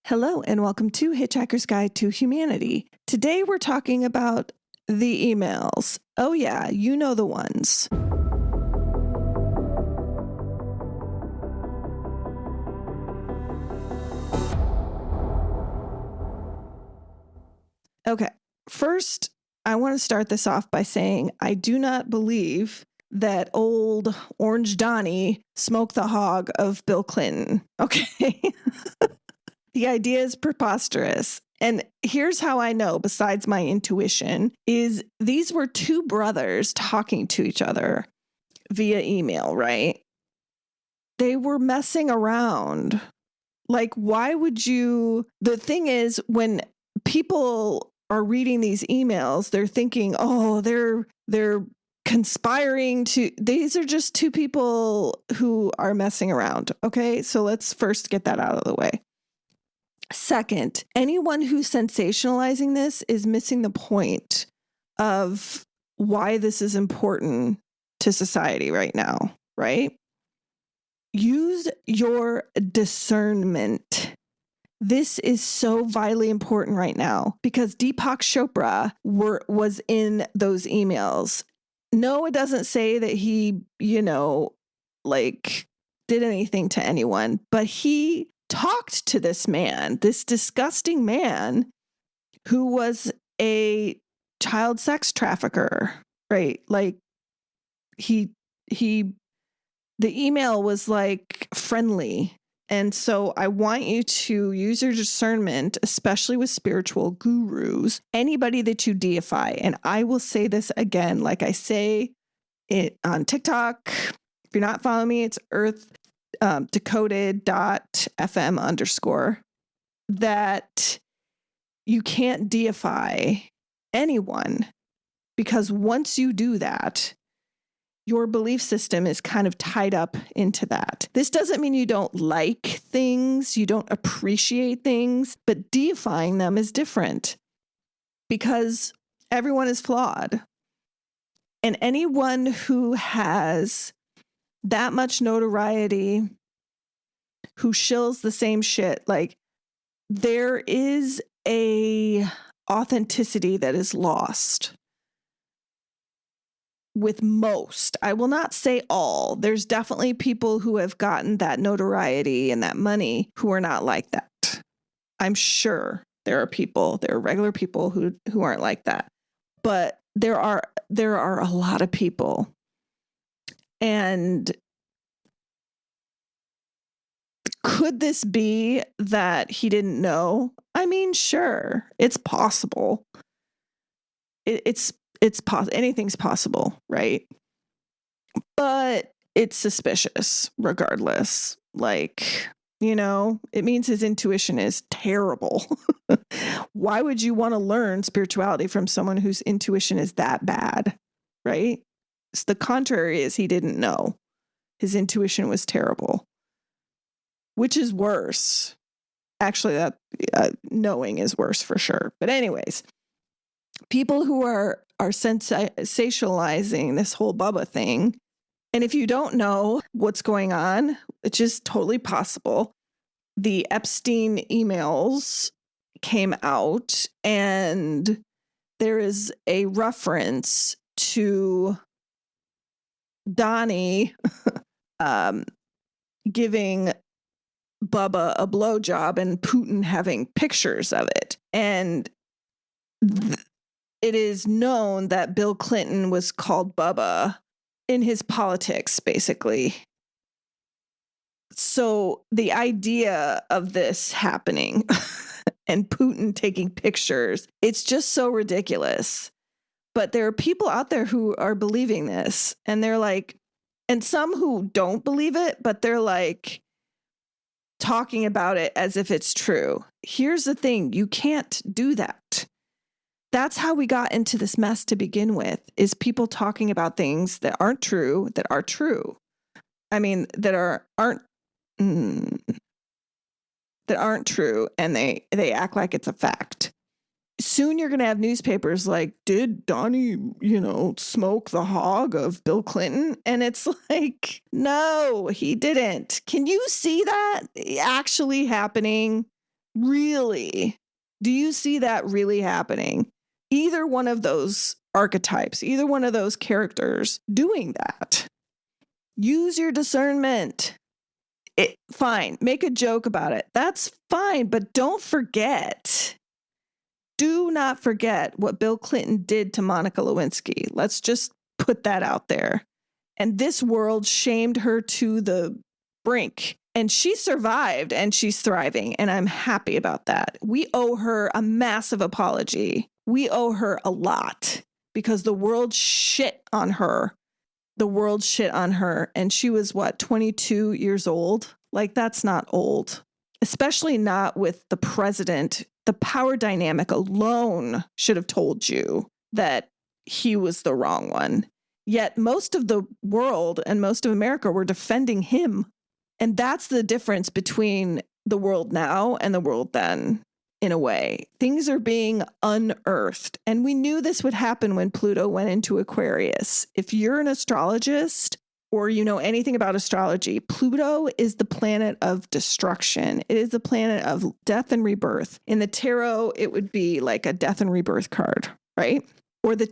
Hello and welcome to Hitchhiker's Guide to Humanity. Today we're talking about the emails. Oh yeah, you know the ones. Okay, first I want to start this off by saying I do not believe that old Orange Donnie smoked the hog of Bill Clinton. Okay. The idea is preposterous. And here's how I know, besides my intuition, is these were two brothers talking to each other via email, right? They were messing around. Like, why would you? The thing is, when people are reading these emails, they're thinking, oh, they're conspiring to, these are just two people who are messing around. Okay, so let's first get that out of the way. Second, anyone who's sensationalizing this is missing the point of why this is important to society right now, right? Use your discernment. This is so vitally important right now because Deepak Chopra was in those emails. No, it doesn't say that he, did anything to anyone, but he talked to this man, this disgusting man who was a child sex trafficker, right? Like the email was like friendly. And so I want you to use your discernment, especially with spiritual gurus, anybody that you deify. And I will say this again, like I say it on TikTok. If you're not following me, it's decoded.fm_, that you can't deify anyone, because once you do that, your belief system is kind of tied up into that. This doesn't mean you don't like things, you don't appreciate things, but deifying them is different because everyone is flawed. And anyone who has that much notoriety, who shills the same shit, like there is a authenticity that is lost with most. I will not say all. There's definitely people who have gotten that notoriety and that money who are not like that. I'm sure there are regular people who aren't like that. But there are a lot of people. And could this be that he didn't know? I mean, sure, it's possible. It's anything's possible, right? But it's suspicious regardless. Like, it means his intuition is terrible. Why would you want to learn spirituality from someone whose intuition is that bad, right? It's the contrary is he didn't know. His intuition was terrible, which is worse. Actually, that knowing is worse for sure. But anyways, people who are sensationalizing this whole Bubba thing, and if you don't know what's going on, which is totally possible, the Epstein emails came out, and there is a reference to Donnie giving Bubba a blowjob and Putin having pictures of it. And it is known that Bill Clinton was called Bubba in his politics, basically. So the idea of this happening and Putin taking pictures, it's just so ridiculous. But there are people out there who are believing this, and they're like, and some who don't believe it, but they're like talking about it as if it's true. Here's the thing, you can't do that. That's how we got into this mess to begin with, is people talking about things that aren't true, that are true. I mean, that aren't true, and they act like it's a fact. Soon you're going to have newspapers like, did Donnie, smoke the hog of Bill Clinton? And it's like, no, he didn't. Can you see that actually happening? Really? Do you see that really happening? Either one of those archetypes, either one of those characters doing that. Use your discernment. Fine. Make a joke about it. That's fine. But don't forget. Do not forget what Bill Clinton did to Monica Lewinsky. Let's just put that out there. And this world shamed her to the brink. And she survived and she's thriving. And I'm happy about that. We owe her a massive apology. We owe her a lot because the world shit on her. The world shit on her. And she was, 22 years old? Like, that's not old. Especially not with the president. The power dynamic alone should have told you that he was the wrong one. Yet most of the world and most of America were defending him. And that's the difference between the world now and the world then, in a way. Things are being unearthed. And we knew this would happen when Pluto went into Aquarius. If you're an astrologist or you know anything about astrology, Pluto is the planet of destruction. It is the planet of death and rebirth. In the tarot, it would be like a death and rebirth card, right? Or the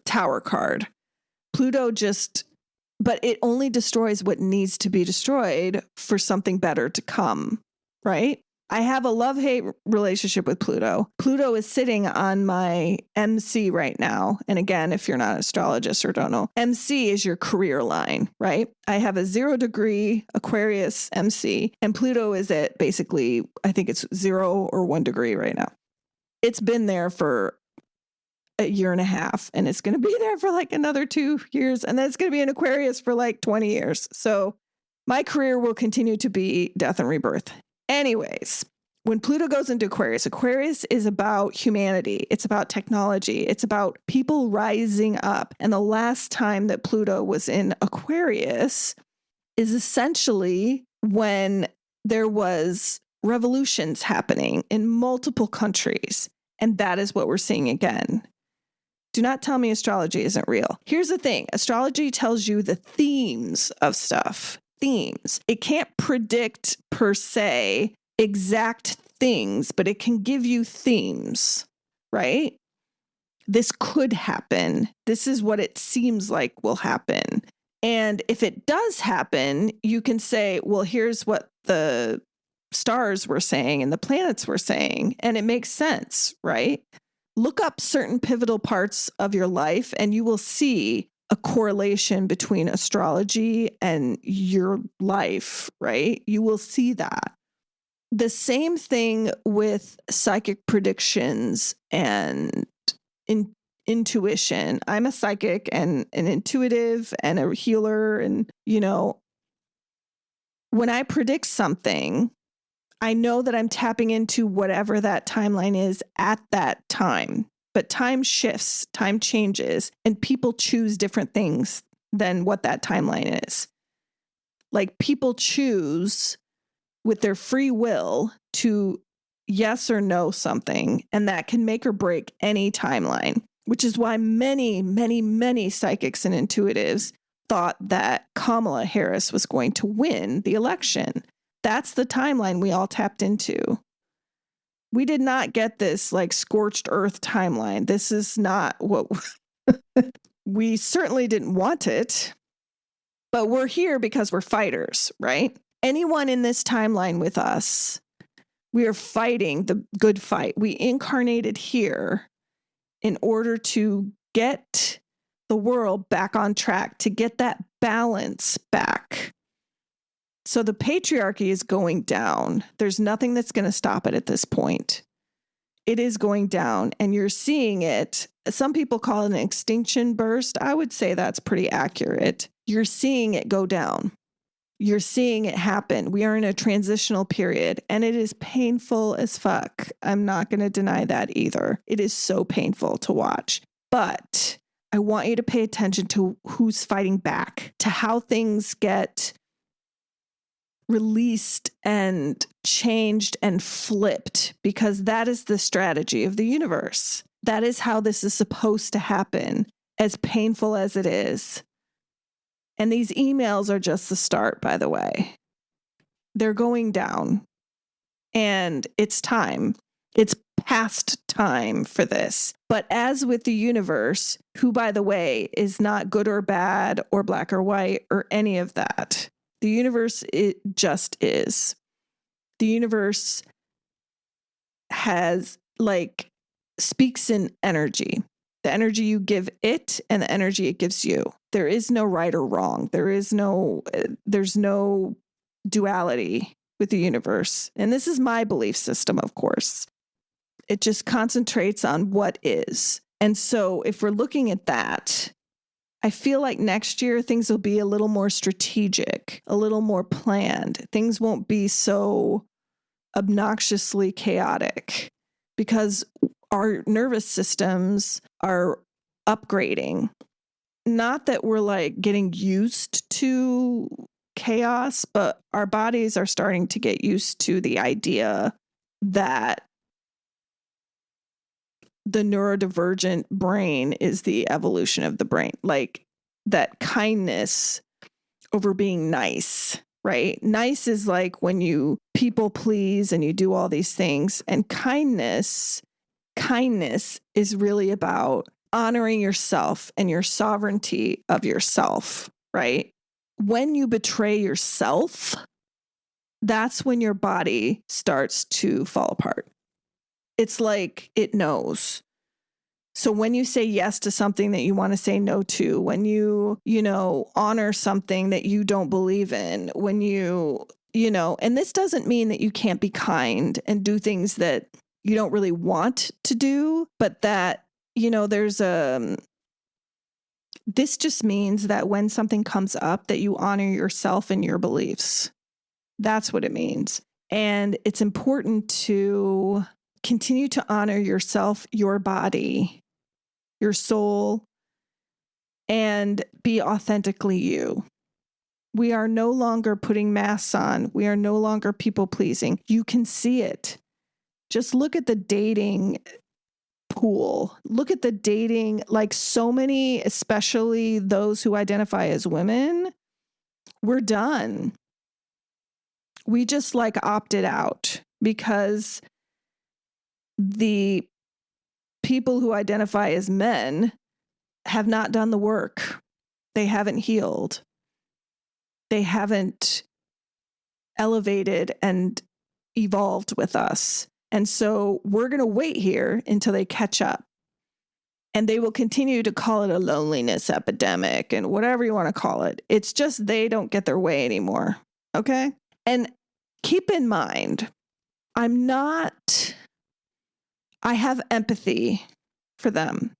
Tower card. Pluto but it only destroys what needs to be destroyed for something better to come, right? I have a love-hate relationship with Pluto. Pluto is sitting on my MC right now. And again, if you're not an astrologist or don't know, MC is your career line, right? I have a 0-degree Aquarius MC, and Pluto is at basically, I think it's 0 or 1 degree right now. It's been there for a year and a half, and it's going to be there for like another 2 years, and then it's going to be in Aquarius for like 20 years. So my career will continue to be death and rebirth. Anyways, when Pluto goes into Aquarius, Aquarius is about humanity. It's about technology. It's about people rising up. And the last time that Pluto was in Aquarius is essentially when there was revolutions happening in multiple countries. And that is what we're seeing again. Do not tell me astrology isn't real. Here's the thing. Astrology tells you the themes of stuff. Themes. It can't predict per se exact things, but it can give you themes, right? This could happen. This is what it seems like will happen. And if it does happen, you can say, well, here's what the stars were saying and the planets were saying, and it makes sense, right? Look up certain pivotal parts of your life and you will see a correlation between astrology and your life, right? You will see that. The same thing with psychic predictions and intuition. I'm a psychic and an intuitive and a healer. And, when I predict something, I know that I'm tapping into whatever that timeline is at that time. But time shifts, time changes, and people choose different things than what that timeline is. Like people choose with their free will to yes or no something, and that can make or break any timeline, which is why many, many, many psychics and intuitives thought that Kamala Harris was going to win the election. That's the timeline we all tapped into. We did not get this like scorched earth timeline. This is not what we certainly didn't want it, but we're here because we're fighters, right? Anyone in this timeline with us, we are fighting the good fight. We incarnated here in order to get the world back on track, to get that balance back. So the patriarchy is going down. There's nothing that's going to stop it at this point. It is going down, and you're seeing it. Some people call it an extinction burst. I would say that's pretty accurate. You're seeing it go down. You're seeing it happen. We are in a transitional period, and it is painful as fuck. I'm not going to deny that either. It is so painful to watch. But I want you to pay attention to who's fighting back, to how things get released and changed and flipped, because that is the strategy of the universe. That is how this is supposed to happen, as painful as it is. And these emails are just the start, by the way. They're going down. And it's time. It's past time for this. But as with the universe, who, by the way, is not good or bad or black or white or any of that, the universe, it just is. The universe has speaks in energy. The energy you give it and the energy it gives you. There is no right or wrong. There's no duality with the universe. And this is my belief system, of course. It just concentrates on what is. And so if we're looking at that, I feel like next year things will be a little more strategic, a little more planned. Things won't be so obnoxiously chaotic because our nervous systems are upgrading. Not that we're getting used to chaos, but our bodies are starting to get used to the idea that the neurodivergent brain is the evolution of the brain. That kindness over being nice, right? Nice is when you people please and you do all these things. And kindness is really about honoring yourself and your sovereignty of yourself, right? When you betray yourself, that's when your body starts to fall apart. It's like it knows. So when you say yes to something that you want to say no to, when you honor something that you don't believe in, when and this doesn't mean that you can't be kind and do things that you don't really want to do, but that, this just means that when something comes up that you honor yourself and your beliefs. That's what it means. And it's important to continue to honor yourself, your body, your soul, and be authentically you. We are no longer putting masks on. We are no longer people pleasing. You can see it. Just look at the dating pool. Look at the dating, so many, especially those who identify as women, we're done. We just opted out because the people who identify as men have not done the work. They haven't healed. They haven't elevated and evolved with us. And so we're going to wait here until they catch up. And they will continue to call it a loneliness epidemic and whatever you want to call it. It's just they don't get their way anymore. Okay? And keep in mind, I have empathy for them.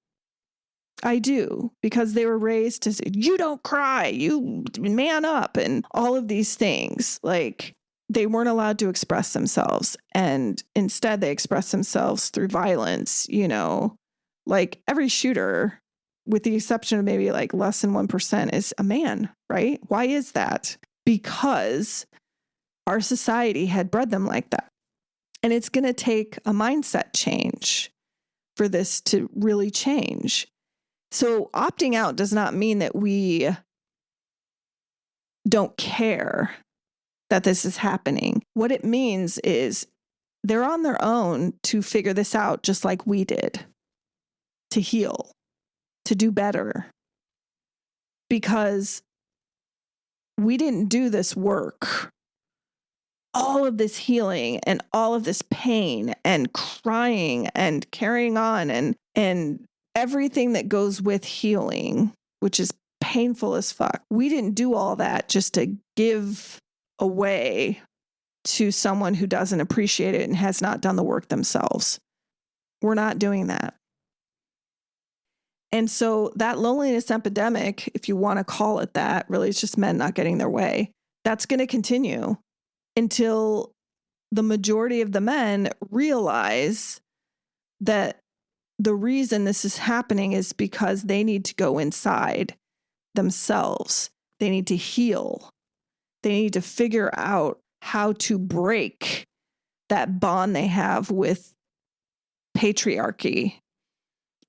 I do, because they were raised to say, you don't cry, you man up, and all of these things. They weren't allowed to express themselves. And instead they express themselves through violence, every shooter, with the exception of maybe less than 1%, is a man, right? Why is that? Because our society had bred them like that. And it's going to take a mindset change for this to really change. So opting out does not mean that we don't care that this is happening. What it means is they're on their own to figure this out, just like we did, to heal, to do better. Because we didn't do this work. All of this healing and all of this pain and crying and carrying on and everything that goes with healing, which is painful as fuck. We didn't do all that just to give away to someone who doesn't appreciate it and has not done the work themselves. We're not doing that. And so that loneliness epidemic, if you want to call it that, really it's just men not getting their way. That's going to continue until the majority of the men realize that the reason this is happening is because they need to go inside themselves. They need to heal. They need to figure out how to break that bond they have with patriarchy.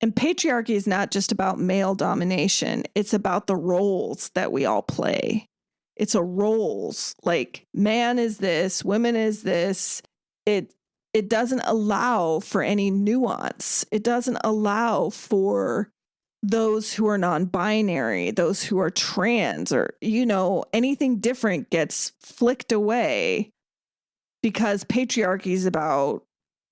And patriarchy is not just about male domination. It's about the roles that we all play. It's a roles, like man is this, women is this. It doesn't allow for any nuance. It doesn't allow for those who are non-binary, those who are trans, or, anything different gets flicked away because patriarchy is about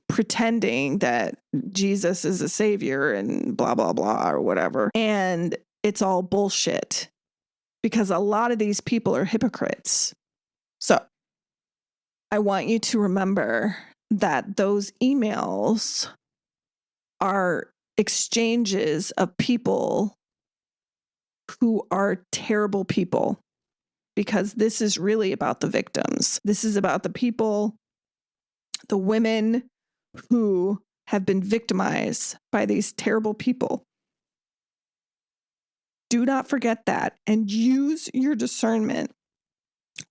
pretending that Jesus is a savior and blah, blah, blah, or whatever. And it's all bullshit because a lot of these people are hypocrites. So I want you to remember that those emails are exchanges of people who are terrible people, because this is really about the victims. This is about the people, the women who have been victimized by these terrible people. Do not forget that, and use your discernment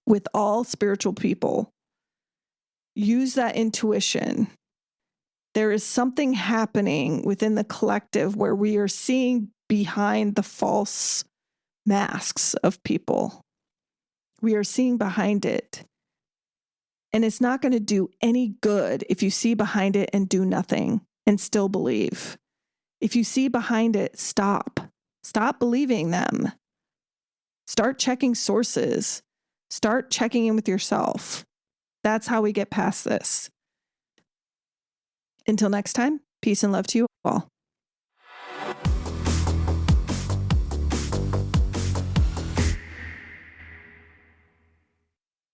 with all spiritual people. Use that intuition. There is something happening within the collective where we are seeing behind the false masks of people. We are seeing behind it. And it's not going to do any good if you see behind it and do nothing and still believe. If you see behind it, stop. Stop believing them. Start checking sources. Start checking in with yourself. That's how we get past this. Until next time, peace and love to you all.